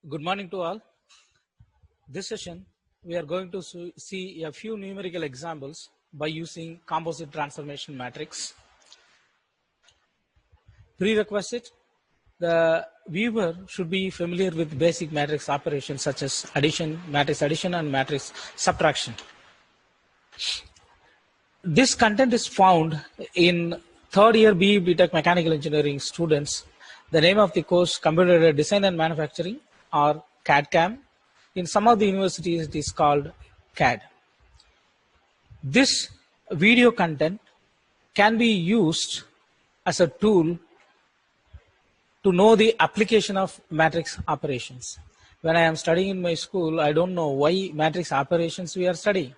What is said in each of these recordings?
Good morning to all. This session, we are going to see a few numerical examples by using composite transformation matrix. Prerequisite, the viewer should be familiar with basic matrix operations such as addition, matrix addition and matrix subtraction. This content is found in third year BE BTech Mechanical Engineering students. The name of the course, Computer Design and Manufacturing, or CAD-CAM. In some of the universities, it is called CAD. This video content can be used as a tool to know the application of matrix operations. When I am studying in my school, I don't know why matrix operations we are studying.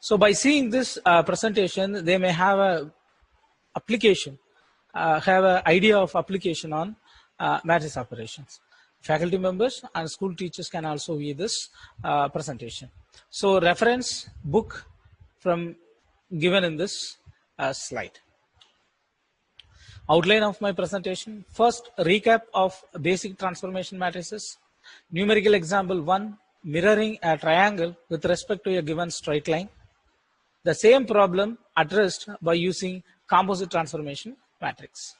So by seeing this presentation, they may have a application, have an idea of application on matrix operations. Faculty members and school teachers can also view this presentation. So reference book from given in this slide. Outline of my presentation. First, recap of basic transformation matrices. Numerical example 1, mirroring a triangle with respect to a given straight line. The same problem addressed by using composite transformation matrix.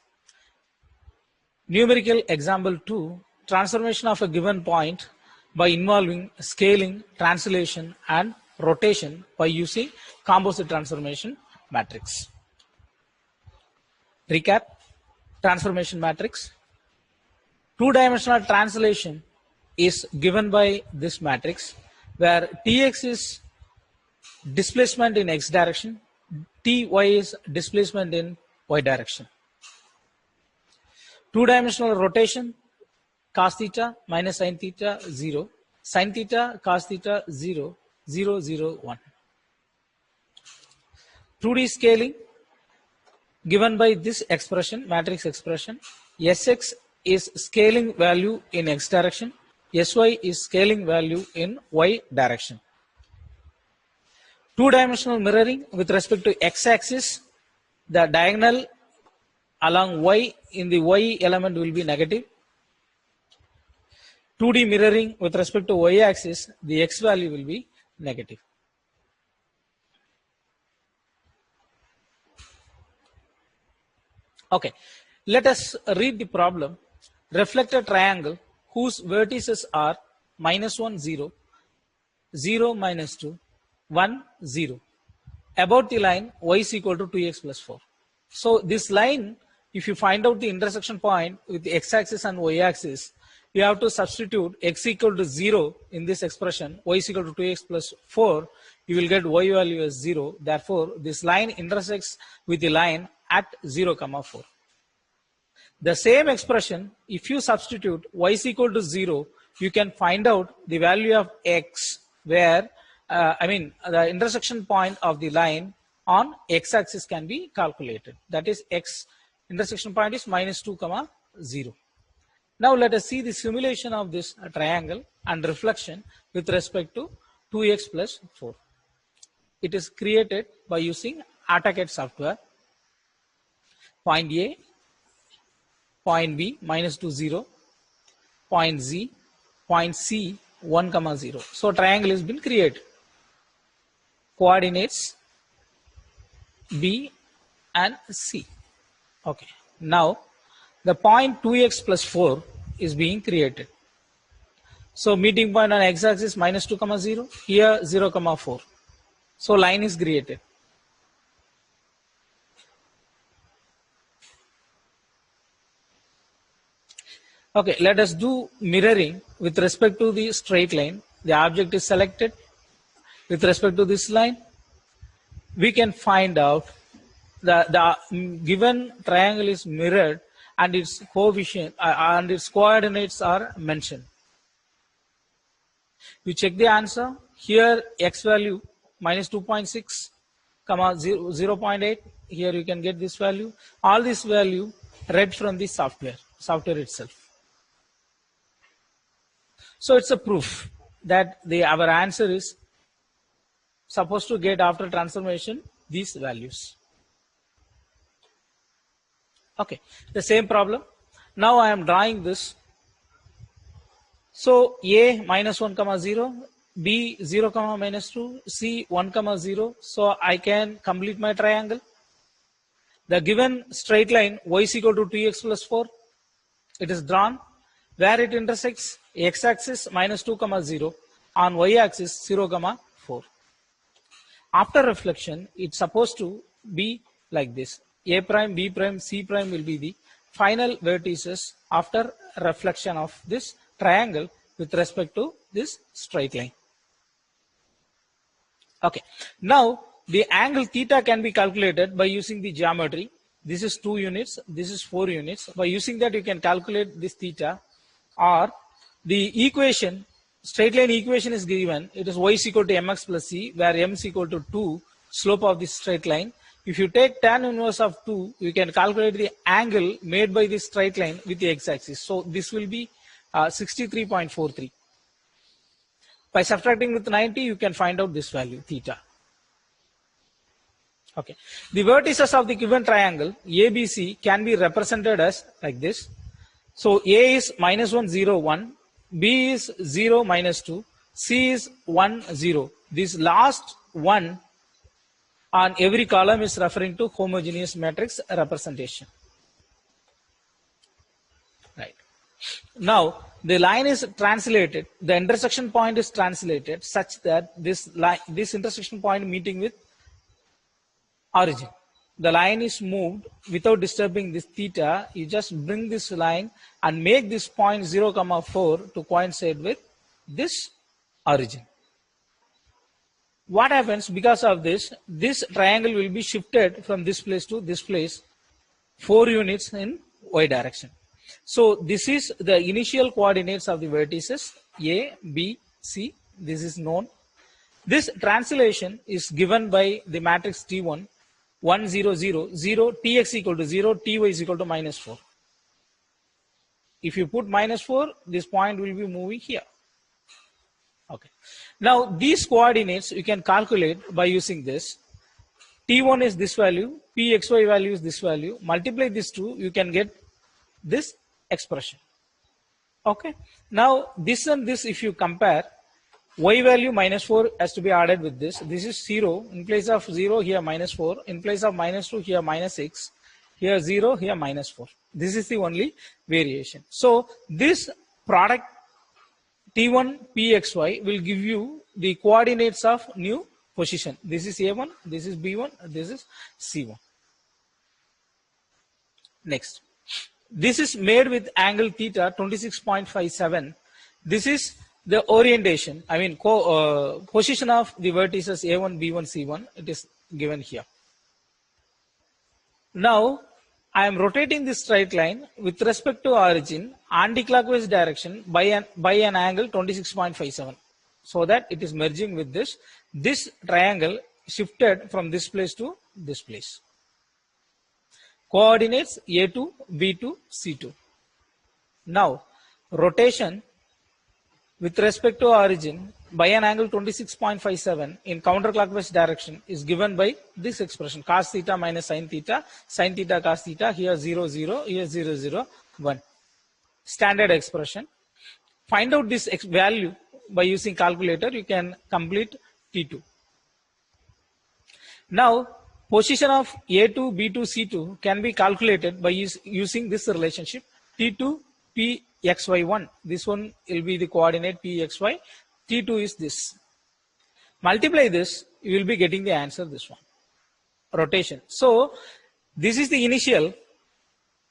Numerical example 2, transformation of a given point by involving scaling, translation and rotation by using composite transformation matrix. Recap, transformation matrix. Two-dimensional translation is given by this matrix where Tx is displacement in x direction, Ty is displacement in y direction. Two-dimensional rotation, cos theta minus sin theta 0, sin theta cos theta 0, 0, 0, 1. 2D scaling given by this expression, matrix expression. Sx is scaling value in x direction, Sy is scaling value in y direction. Two-dimensional mirroring with respect to x-axis, the diagonal along y in the y element will be negative. 2D mirroring with respect to y-axis, the x value will be negative. Okay, let us read the problem. Reflect a triangle whose vertices are -1, 0, 0, -2, 1, 0. About the line y is equal to 2x plus 4. So this line, if you find out the intersection point with the x-axis and y-axis, you have to substitute x equal to 0 in this expression, y is equal to 2x plus 4, you will get y value as 0. Therefore, this line intersects with the line at 0, 4. The same expression, if you substitute y is equal to 0, you can find out the value of x where, the intersection point of the line on x-axis can be calculated. That is x intersection point is -2, 0. Now let us see the simulation of this triangle and reflection with respect to 2x plus 4. It is created by using AutoCAD software. Point A, point B, -2, 0, point Z, point C, 1, 0. So triangle has been created. Coordinates B and C. Okay. Now the point 2x plus 4 is being created. So meeting point on x-axis -2, 0, here 0, 4. So line is created. Okay, let us do mirroring with respect to the straight line. The object is selected with respect to this line. We can find out the given triangle is mirrored and its coefficient and its coordinates are mentioned. You check the answer. Here x value -2.6, 0.8. Here you can get this value. All this value read from the software itself. So it's a proof that our answer is supposed to get after transformation these values. Okay, the same problem. Now I am drawing this So A minus 1 comma 0, B 0 comma minus 2, C 1 comma 0. So I can complete my triangle. The given straight line y is equal to 2x plus 4. It is drawn where it intersects x-axis minus 2 comma 0 on y-axis 0 comma 4. After reflection, it's supposed to be like this. A prime, B prime, C prime will be the final vertices after reflection of this triangle with respect to this straight line. Okay. Now, the angle theta can be calculated by using the geometry. This is 2 units, this is 4 units. By using that, you can calculate this theta, or the equation, straight line equation is given. It is y is equal to mx plus c, where m is equal to 2, slope of this straight line. If you take tan inverse of 2, you can calculate the angle made by this straight line with the x-axis. So this will be 63.43. By subtracting with 90, you can find out this value, theta. Okay. The vertices of the given triangle ABC can be represented as like this. So A is minus 1, 0, 1. B is 0, minus 2. C is 1, 0. This last one on every column is referring to homogeneous matrix representation. Right. Now, the line is translated, the intersection point is translated such that this intersection point meeting with origin. The line is moved without disturbing this theta. You just bring this line and make this point 0, 4 to coincide with this origin. What happens because of this? This triangle will be shifted from this place to this place 4 units in y direction. So this is the initial coordinates of the vertices A, B, C. This is known. This translation is given by the matrix T1, 1, 0, 0, 0, Tx equal to 0, Ty is equal to minus 4. If you put minus 4, this point will be moving here. Okay. Now these coordinates you can calculate by using this. T1 is this value, Pxy value is this value. Multiply these two, you can get this expression. Okay. Now this and this, if you compare, y value minus 4 has to be added with this. This is 0. In place of 0, here minus 4. In place of minus 2, here minus 6. Here 0, here minus 4. This is the only variation. So this product T1 Pxy will give you the coordinates of new position. This is A1, this is B1, this is C1. Next. This is made with angle theta 26.57. This is the orientation, I mean position of the vertices A1, B1, C1. It is given here. Now I am rotating this straight line with respect to origin anti-clockwise direction by an angle 26.57, so that it is merging with this triangle shifted from this place to this place. Coordinates A2, B2, C2. Now rotation with respect to origin by an angle 26.57 in counterclockwise direction is given by this expression, cos theta minus sin theta cos theta, here 0, 0, here 0, 0, 1. Standard expression. Find out this value by using calculator. You can complete T2. Now position of A2, B2, C2 can be calculated by using this relationship T2 Pxy1. This one will be the coordinate Pxy. T2 is this. Multiply this, you will be getting the answer, this one. Rotation. So this is the initial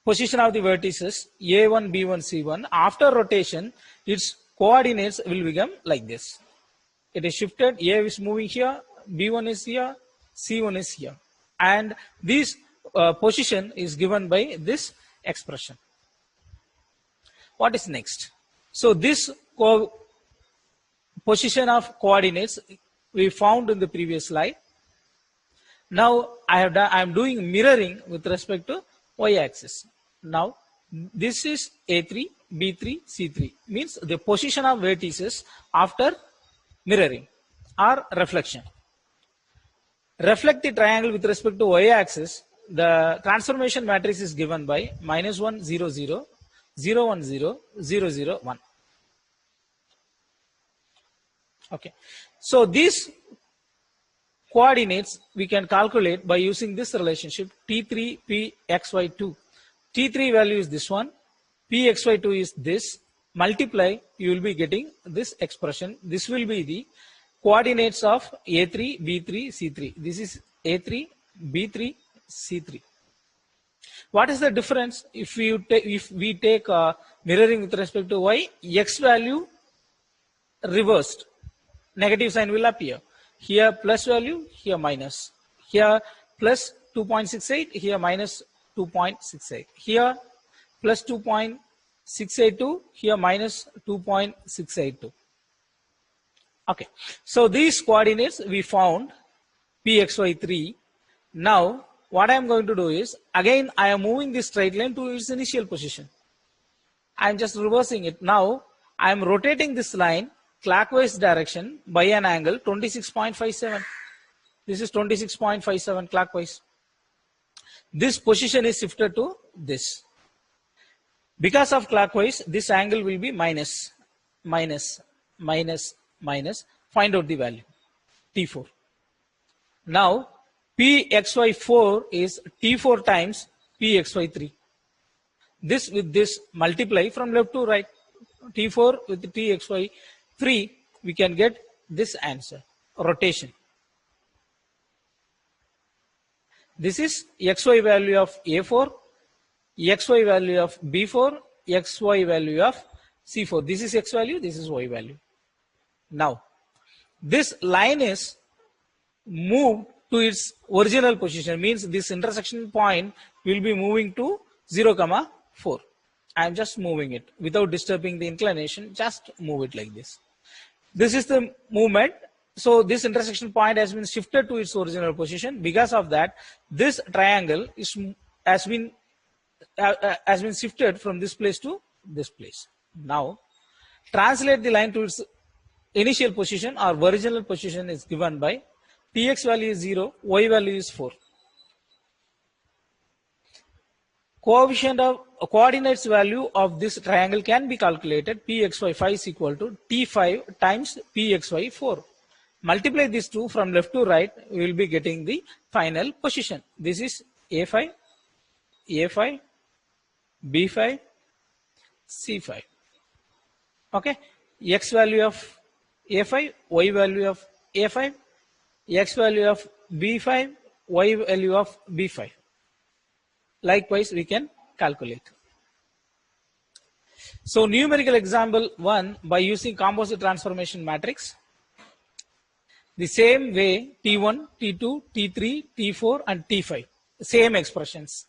position of the vertices A1, B1, C1. After rotation, its coordinates will become like this. It is shifted. A is moving here, B1 is here, C1 is here. And this position is given by this expression. What is next? So this position of coordinates we found in the previous slide. Now I am doing mirroring with respect to y-axis. Now this is A3, B3, C3, means the position of vertices after mirroring or reflection. Reflect the triangle with respect to y-axis. The transformation matrix is given by minus 1, 0, 0, 0, 1, 0, 0, 0, 1. Okay, so these coordinates we can calculate by using this relationship T3 Pxy2. T3 value is this one, Pxy2 is this, multiply, you will be getting this expression. This will be the coordinates of A3, B3, C3. This is A3, B3, C3. What is the difference if we take mirroring with respect to y? X value reversed, negative sign will appear. Here plus value, here minus. Here plus 2.68, here minus 2.68. Here plus 2.682, here minus 2.682. Okay, so these coordinates we found Pxy3. Now what I am going to do is, again I am moving this straight line to its initial position. I am just reversing it. Now I am rotating this line clockwise direction by an angle 26.57. This is 26.57 clockwise. This position is shifted to this. Because of clockwise, this angle will be minus, minus, minus, minus. Find out the value, T4. Now Pxy4 is T4 times Pxy3. This with this multiply from left to right. T4 with Txy3, we can get this answer, rotation. This is xy value of A4, xy value of B4, xy value of C4. This is x value, this is y value. Now this line is moved to its original position, means this intersection point will be moving to 0, 4. I am just moving it without disturbing the inclination, just move it like this. This is the movement. So this intersection point has been shifted to its original position. Because of that, this triangle has been shifted from this place to this place. Now translate the line to its initial position or original position is given by Tx value is 0, y value is 4. Coordinates value of this triangle can be calculated. Pxy5 is equal to T5 times Pxy4. Multiply these two from left to right, we will be getting the final position. This is A5, A5, B5, C5. Okay, x value of A5, y value of A5, x value of B5, y value of B5. Likewise, we can calculate. So numerical example 1, by using composite transformation matrix. The same way T1, T2, T3, T4 and T5, same expressions.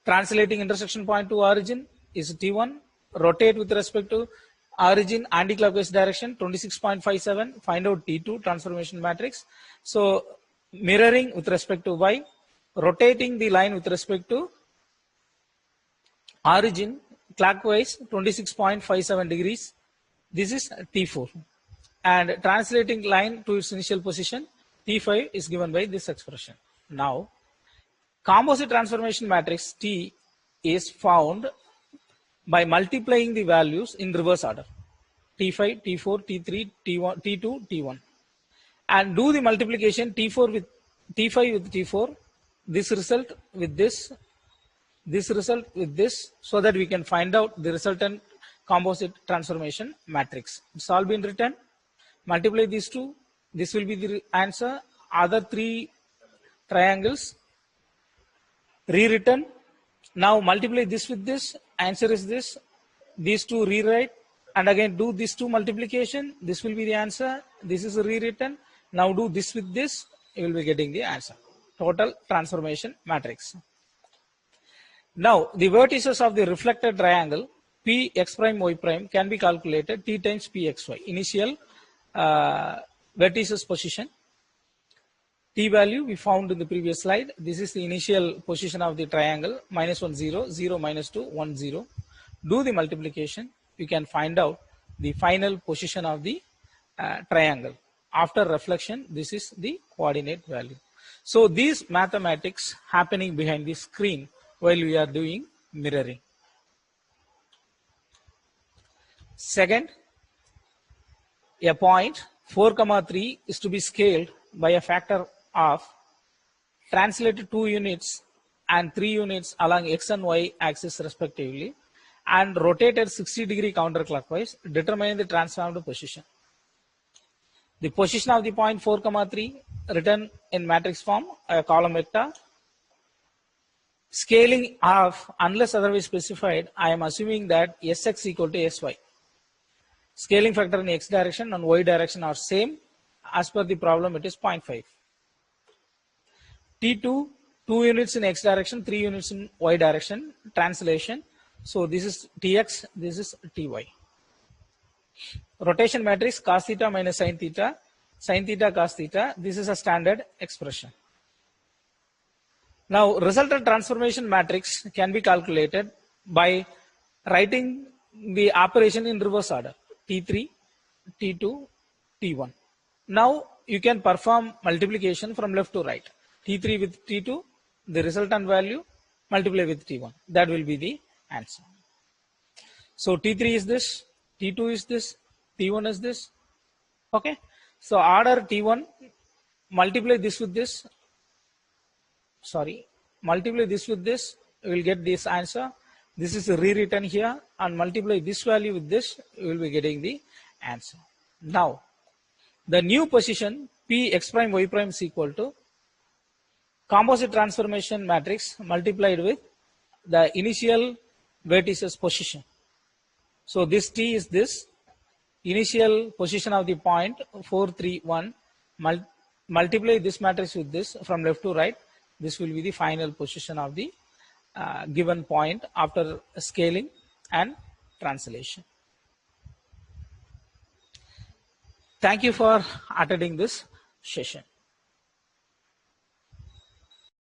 Translating intersection point to origin is T1, rotate with respect to origin anti-clockwise direction 26.57, find out T2 transformation matrix. So mirroring with respect to y, rotating the line with respect to origin clockwise 26.57 degrees. This is T4. And translating line to its initial position, T5 is given by this expression. Now, composite transformation matrix T is found by multiplying the values in reverse order. T5, T4, T3, T1, T2, T1. And do the multiplication T4 with T5 with T4, this result with this result with this, so that we can find out the resultant composite transformation matrix. It's all been written. Multiply these two, this will be the answer. Other three triangles rewritten. Now multiply this with this, answer is this. These two rewrite and again do these two multiplication, this will be the answer. This is rewritten. Now do this with this, you will be getting the answer. Total transformation matrix. Now the vertices of the reflected triangle P x prime y prime can be calculated T times Pxy. Initial vertices position. T value we found in the previous slide. This is the initial position of the triangle, minus 1, 0, 0, minus 2, 1, 0. Do the multiplication, we can find out the final position of the triangle. After reflection, this is the coordinate value. So these mathematics happening behind the screen while we are doing mirroring. Second, a point 4, 3 is to be scaled by a factor of translated 2 units and 3 units along x and y axis respectively, and rotated 60-degree counterclockwise, determining the transformed position. The position of the point 4, 3 written in matrix form, a column vector. Scaling of, unless otherwise specified, I am assuming that Sx equal to Sy. Scaling factor in x direction and y direction are same. As per the problem, it is 0.5. T2, 2 units in x direction, 3 units in y direction, translation. So this is Tx, this is Ty. Rotation matrix cos theta minus sin theta cos theta. This is a standard expression. Now, resultant transformation matrix can be calculated by writing the operation in reverse order. T3, T2, T1. Now, you can perform multiplication from left to right. T3 with T2, the resultant value, multiply with T1. That will be the answer. So, T3 is this, T2 is this, T1 is this. Okay. So, order T1, multiply this with this. Multiply this with this, we will get this answer. This is rewritten here, and multiply this value with this, we will be getting the answer. Now, the new position P x prime y prime is equal to composite transformation matrix multiplied with the initial vertices position. So this T is this initial position of the point 4, 3, 1. Multiply this matrix with this from left to right. This will be the final position of the given point after scaling and translation. Thank you for attending this session.